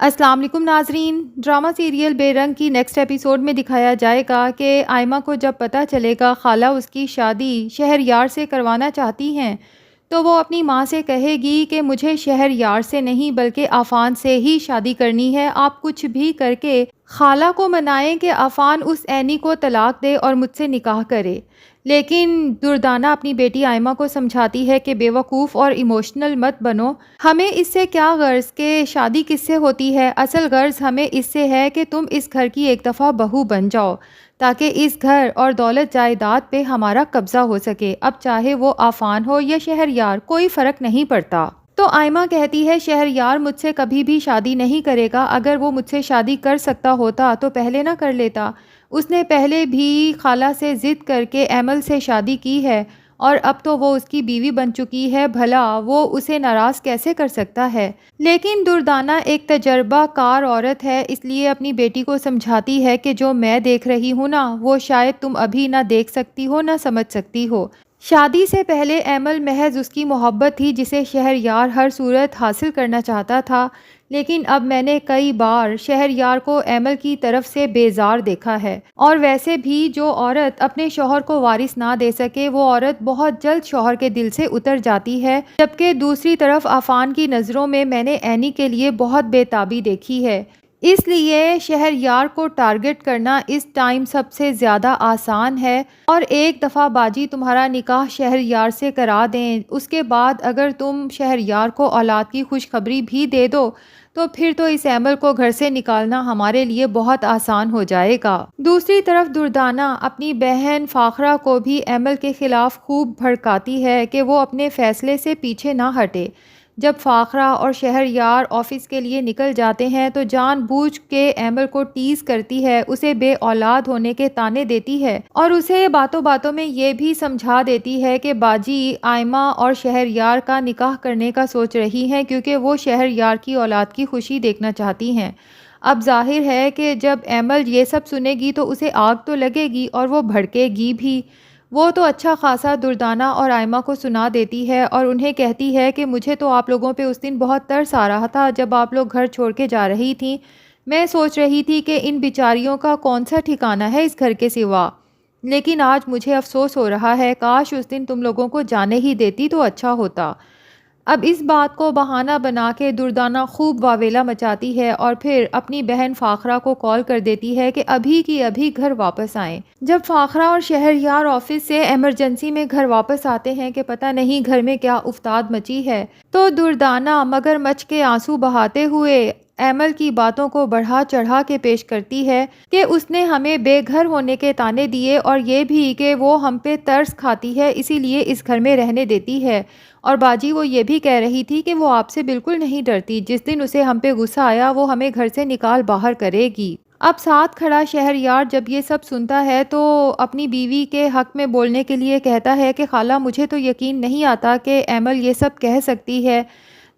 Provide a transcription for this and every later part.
السلام علیکم ناظرین، ڈرامہ سیریل بے رنگ کی نیکسٹ ایپیسوڈ میں دکھایا جائے گا کہ آئمہ کو جب پتہ چلے گا خالہ اس کی شادی شہریار سے کروانا چاہتی ہیں تو وہ اپنی ماں سے کہے گی کہ مجھے شہریار سے نہیں بلکہ عفان سے ہی شادی کرنی ہے۔ آپ کچھ بھی کر کے خالہ کو منائیں کہ عفان اس عینی کو طلاق دے اور مجھ سے نکاح کرے، لیکن دردانہ اپنی بیٹی آئمہ کو سمجھاتی ہے کہ بے وقوف اور ایموشنل مت بنو، ہمیں اس سے کیا غرض کہ شادی کس سے ہوتی ہے، اصل غرض ہمیں اس سے ہے کہ تم اس گھر کی ایک دفعہ بہو بن جاؤ تاکہ اس گھر اور دولت جائیداد پہ ہمارا قبضہ ہو سکے، اب چاہے وہ عفان ہو یا شہریار کوئی فرق نہیں پڑتا۔ تو آئمہ کہتی ہے شہریار مجھ سے کبھی بھی شادی نہیں کرے گا، اگر وہ مجھ سے شادی کر سکتا ہوتا تو پہلے نہ کر لیتا، اس نے پہلے بھی خالہ سے ضد کر کے ایمل سے شادی کی ہے اور اب تو وہ اس کی بیوی بن چکی ہے، بھلا وہ اسے ناراض کیسے کر سکتا ہے۔ لیکن دردانہ ایک تجربہ کار عورت ہے، اس لیے اپنی بیٹی کو سمجھاتی ہے کہ جو میں دیکھ رہی ہوں نا وہ شاید تم ابھی نہ دیکھ سکتی ہو نہ سمجھ سکتی ہو۔ شادی سے پہلے ایمل محض اس کی محبت تھی جسے شہریار ہر صورت حاصل کرنا چاہتا تھا، لیکن اب میں نے کئی بار شہریار کو ایمل کی طرف سے بیزار دیکھا ہے، اور ویسے بھی جو عورت اپنے شوہر کو وارث نہ دے سکے وہ عورت بہت جلد شوہر کے دل سے اتر جاتی ہے، جبکہ دوسری طرف عفان کی نظروں میں نے اینی کے لیے بہت بے تابی دیکھی ہے۔ اس لیے شہریار کو ٹارگٹ کرنا اس ٹائم سب سے زیادہ آسان ہے، اور ایک دفعہ باجی تمہارا نکاح شہریار سے کرا دیں، اس کے بعد اگر تم شہریار کو اولاد کی خوشخبری بھی دے دو تو پھر تو اس ایمل کو گھر سے نکالنا ہمارے لیے بہت آسان ہو جائے گا۔ دوسری طرف دردانہ اپنی بہن فاخرہ کو بھی ایمل کے خلاف خوب بھڑکاتی ہے کہ وہ اپنے فیصلے سے پیچھے نہ ہٹے۔ جب فاخرہ اور شہریار آفس کے لیے نکل جاتے ہیں تو جان بوجھ کے ایمل کو ٹیز کرتی ہے، اسے بے اولاد ہونے کے طعنے دیتی ہے اور اسے باتوں باتوں میں یہ بھی سمجھا دیتی ہے کہ باجی آئمہ اور شہریار کا نکاح کرنے کا سوچ رہی ہیں کیونکہ وہ شہریار کی اولاد کی خوشی دیکھنا چاہتی ہیں۔ اب ظاہر ہے کہ جب ایمل یہ سب سنے گی تو اسے آگ تو لگے گی اور وہ بھڑکے گی بھی۔ وہ تو اچھا خاصا دردانہ اور آئمہ کو سنا دیتی ہے اور انہیں کہتی ہے کہ مجھے تو آپ لوگوں پہ اس دن بہت ترس آ رہا تھا جب آپ لوگ گھر چھوڑ کے جا رہی تھیں، میں سوچ رہی تھی کہ ان بیچاریوں کا کون سا ٹھکانہ ہے اس گھر کے سوا، لیکن آج مجھے افسوس ہو رہا ہے، کاش اس دن تم لوگوں کو جانے ہی دیتی تو اچھا ہوتا۔ اب اس بات کو بہانہ بنا کے دردانہ خوب واویلا مچاتی ہے اور پھر اپنی بہن فاخرہ کو کال کر دیتی ہے کہ ابھی کی ابھی گھر واپس آئیں۔ جب فاخرہ اور شہریار آفس سے ایمرجنسی میں گھر واپس آتے ہیں کہ پتہ نہیں گھر میں کیا افتاد مچی ہے، تو دردانہ مگر مچ کے آنسو بہاتے ہوئے ایمل کی باتوں کو بڑھا چڑھا کے پیش کرتی ہے کہ اس نے ہمیں بے گھر ہونے کے طعنے دیے اور یہ بھی کہ وہ ہم پہ ترس کھاتی ہے اسی لیے اس گھر میں رہنے دیتی ہے، اور باجی وہ یہ بھی کہہ رہی تھی کہ وہ آپ سے بالکل نہیں ڈرتی، جس دن اسے ہم پہ غصہ آیا وہ ہمیں گھر سے نکال باہر کرے گی۔ اب ساتھ کھڑا شہریار جب یہ سب سنتا ہے تو اپنی بیوی کے حق میں بولنے کے لیے کہتا ہے کہ خالہ مجھے تو یقین نہیں آتا کہ ایمل یہ سب کہہ سکتی ہے،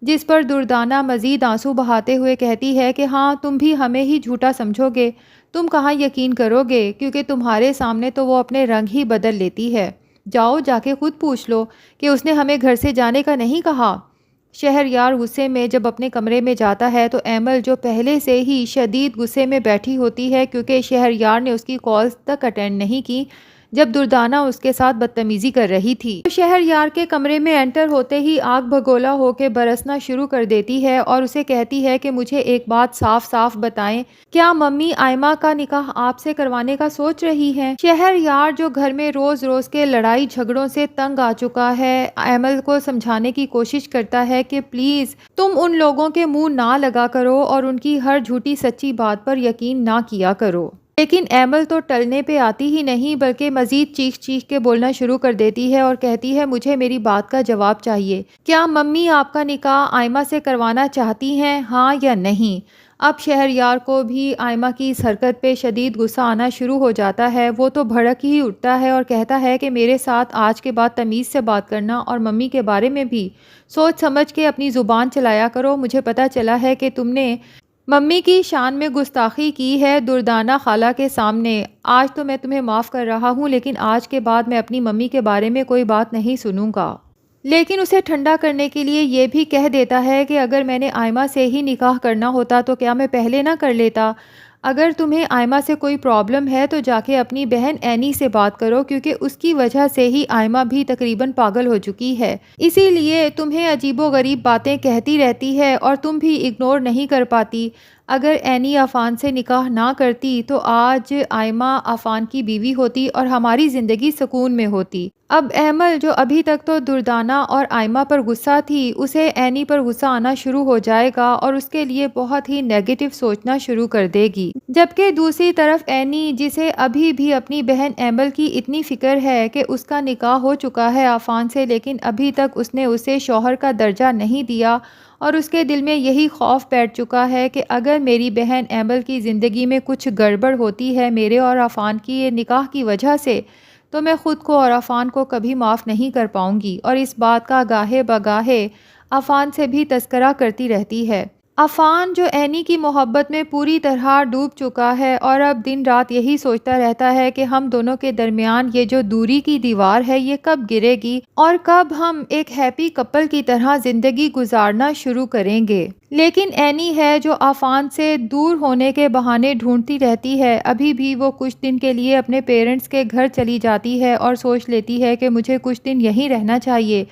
جس پر دردانہ مزید آنسو بہاتے ہوئے کہتی ہے کہ ہاں تم بھی ہمیں ہی جھوٹا سمجھو گے، تم کہاں یقین کرو گے کیونکہ تمہارے سامنے تو وہ اپنے رنگ ہی بدل لیتی ہے، جاؤ جا کے خود پوچھ لو کہ اس نے ہمیں گھر سے جانے کا نہیں کہا۔ شہریار غصے میں جب اپنے کمرے میں جاتا ہے تو ایمل جو پہلے سے ہی شدید غصے میں بیٹھی ہوتی ہے کیونکہ شہریار نے اس کی کالز تک اٹینڈ نہیں کی جب دردانہ اس کے ساتھ بدتمیزی کر رہی تھی، تو شہریار کے کمرے میں انٹر ہوتے ہی آگ بھگولا ہو کے برسنا شروع کر دیتی ہے اور اسے کہتی ہے کہ مجھے ایک بات صاف صاف بتائیں، کیا ممی آئمہ کا نکاح آپ سے کروانے کا سوچ رہی ہیں؟ شہریار جو گھر میں روز روز کے لڑائی جھگڑوں سے تنگ آ چکا ہے ایمل کو سمجھانے کی کوشش کرتا ہے کہ پلیز تم ان لوگوں کے منہ نہ لگا کرو اور ان کی ہر جھوٹی سچی بات پر یقین نہ کیا کرو، لیکن ایمل تو ٹلنے پہ آتی ہی نہیں بلکہ مزید چیخ چیخ کے بولنا شروع کر دیتی ہے اور کہتی ہے مجھے میری بات کا جواب چاہیے، کیا ممی آپ کا نکاح آئمہ سے کروانا چاہتی ہیں، ہاں یا نہیں؟ اب شہریار کو بھی آئمہ کی اس حرکت پہ شدید غصہ آنا شروع ہو جاتا ہے، وہ تو بھڑک ہی اٹھتا ہے اور کہتا ہے کہ میرے ساتھ آج کے بعد تمیز سے بات کرنا اور ممی کے بارے میں بھی سوچ سمجھ کے اپنی زبان چلایا کرو، مجھے پتہ چلا ہے کہ تم نے ممی کی شان میں گستاخی کی ہے دردانہ خالہ کے سامنے، آج تو میں تمہیں معاف کر رہا ہوں لیکن آج کے بعد میں اپنی ممی کے بارے میں کوئی بات نہیں سنوں گا۔ لیکن اسے ٹھنڈا کرنے کے لیے یہ بھی کہہ دیتا ہے کہ اگر میں نے آئمہ سے ہی نکاح کرنا ہوتا تو کیا میں پہلے نہ کر لیتا؟ اگر تمہیں آئمہ سے کوئی پرابلم ہے تو جا کے اپنی بہن اینی سے بات کرو، کیونکہ اس کی وجہ سے ہی آئمہ بھی تقریباً پاگل ہو چکی ہے، اسی لیے تمہیں عجیب و غریب باتیں کہتی رہتی ہے اور تم بھی اگنور نہیں کر پاتی۔ اگر اینی عفان سے نکاح نہ کرتی تو آج آئمہ عفان کی بیوی ہوتی اور ہماری زندگی سکون میں ہوتی۔ اب ایمل جو ابھی تک تو دردانہ اور آئمہ پر غصہ تھی، اسے اینی پر غصہ آنا شروع ہو جائے گا اور اس کے لیے بہت ہی نیگیٹو سوچنا شروع کر دے گی، جبکہ دوسری طرف اینی جسے ابھی بھی اپنی بہن ایمل کی اتنی فکر ہے کہ اس کا نکاح ہو چکا ہے عفان سے، لیکن ابھی تک اس نے اسے شوہر کا درجہ نہیں دیا اور اس کے دل میں یہی خوف بیٹھ چکا ہے کہ اگر میری بہن ایمل کی زندگی میں کچھ گڑبڑ ہوتی ہے میرے اور عفان کی یہ نکاح کی وجہ سے، تو میں خود کو اور عفان کو کبھی معاف نہیں کر پاؤں گی، اور اس بات کا گاہے بگاہے عفان سے بھی تذکرہ کرتی رہتی ہے۔ عفان جو اینی کی محبت میں پوری طرح ڈوب چکا ہے اور اب دن رات یہی سوچتا رہتا ہے کہ ہم دونوں کے درمیان یہ جو دوری کی دیوار ہے یہ کب گرے گی اور کب ہم ایک ہیپی کپل کی طرح زندگی گزارنا شروع کریں گے۔ لیکن اینی ہے جو عفان سے دور ہونے کے بہانے ڈھونڈتی رہتی ہے، ابھی بھی وہ کچھ دن کے لیے اپنے پیرنٹس کے گھر چلی جاتی ہے اور سوچ لیتی ہے کہ مجھے کچھ دن یہیں رہنا چاہیے۔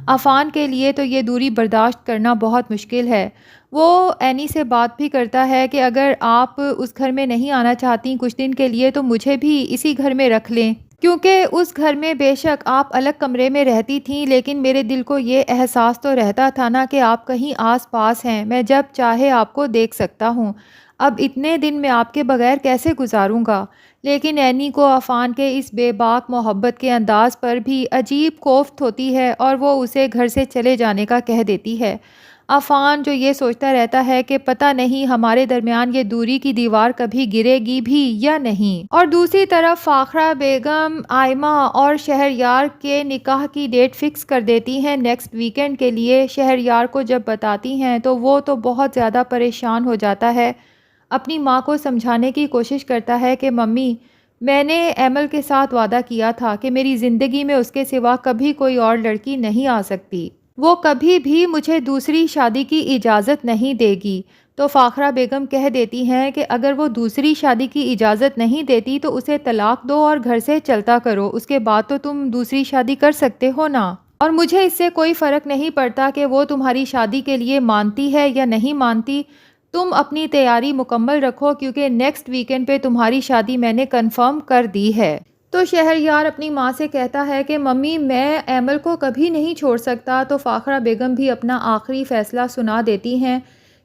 عفان کے لیے تو یہ دوری برداشت کرنا بہت مشکل ہے۔ وہ اینی سے بات بھی کرتا ہے کہ اگر آپ اس گھر میں نہیں آنا چاہتی کچھ دن کے لیے تو مجھے بھی اسی گھر میں رکھ لیں، کیونکہ اس گھر میں بے شک آپ الگ کمرے میں رہتی تھیں لیکن میرے دل کو یہ احساس تو رہتا تھا نا کہ آپ کہیں آس پاس ہیں، میں جب چاہے آپ کو دیکھ سکتا ہوں، اب اتنے دن میں آپ کے بغیر کیسے گزاروں گا؟ لیکن اینی کو عفان کے اس بے باک محبت کے انداز پر بھی عجیب کوفت ہوتی ہے اور وہ اسے گھر سے چلے جانے کا کہہ دیتی ہے۔ عفان جو یہ سوچتا رہتا ہے کہ پتہ نہیں ہمارے درمیان یہ دوری کی دیوار کبھی گرے گی بھی یا نہیں۔ اور دوسری طرف فاخرہ بیگم آئمہ اور شہریار کے نکاح کی ڈیٹ فکس کر دیتی ہیں نیکسٹ ویکنڈ کے لیے۔ شہریار کو جب بتاتی ہیں تو وہ تو بہت زیادہ پریشان ہو جاتا ہے، اپنی ماں کو سمجھانے کی کوشش کرتا ہے کہ ممی، میں نے ایمل کے ساتھ وعدہ کیا تھا کہ میری زندگی میں اس کے سوا کبھی کوئی اور لڑکی نہیں آ سکتی، وہ کبھی بھی مجھے دوسری شادی کی اجازت نہیں دے گی۔ تو فاخرہ بیگم کہہ دیتی ہیں کہ اگر وہ دوسری شادی کی اجازت نہیں دیتی تو اسے طلاق دو اور گھر سے چلتا کرو، اس کے بعد تو تم دوسری شادی کر سکتے ہو نا، اور مجھے اس سے کوئی فرق نہیں پڑتا کہ وہ تمہاری شادی کے لیے مانتی ہے یا نہیں مانتی، تم اپنی تیاری مکمل رکھو کیونکہ نیکسٹ ویکنڈ پہ تمہاری شادی میں نے کنفرم کر دی ہے۔ تو شہریار اپنی ماں سے کہتا ہے کہ ممی میں ایمل کو کبھی نہیں چھوڑ سکتا۔ تو فاخرہ بیگم بھی اپنا آخری فیصلہ سنا دیتی ہیں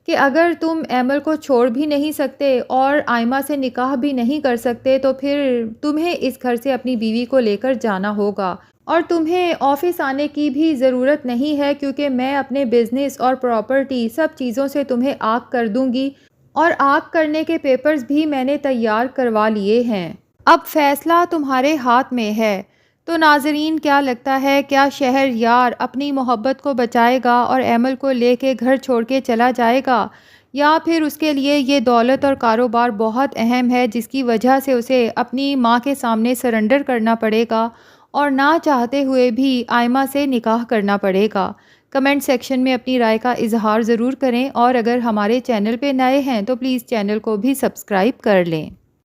کہ اگر تم ایمل کو چھوڑ بھی نہیں سکتے اور آئمہ سے نکاح بھی نہیں کر سکتے تو پھر تمہیں اس گھر سے اپنی بیوی کو لے کر جانا ہوگا اور تمہیں آفس آنے کی بھی ضرورت نہیں ہے، کیونکہ میں اپنے بزنس اور پراپرٹی سب چیزوں سے تمہیں آگ کر دوں گی اور آگ کرنے کے پیپرز بھی میں نے تیار کروا لیے ہیں، اب فیصلہ تمہارے ہاتھ میں ہے۔ تو ناظرین کیا لگتا ہے، کیا شہریار اپنی محبت کو بچائے گا اور ایمل کو لے کے گھر چھوڑ کے چلا جائے گا، یا پھر اس کے لیے یہ دولت اور کاروبار بہت اہم ہے جس کی وجہ سے اسے اپنی ماں کے سامنے سرنڈر کرنا پڑے گا اور نہ چاہتے ہوئے بھی آئمہ سے نکاح کرنا پڑے گا؟ کمنٹ سیکشن میں اپنی رائے کا اظہار ضرور کریں، اور اگر ہمارے چینل پہ نئے ہیں تو پلیز چینل کو بھی سبسکرائب کر لیں۔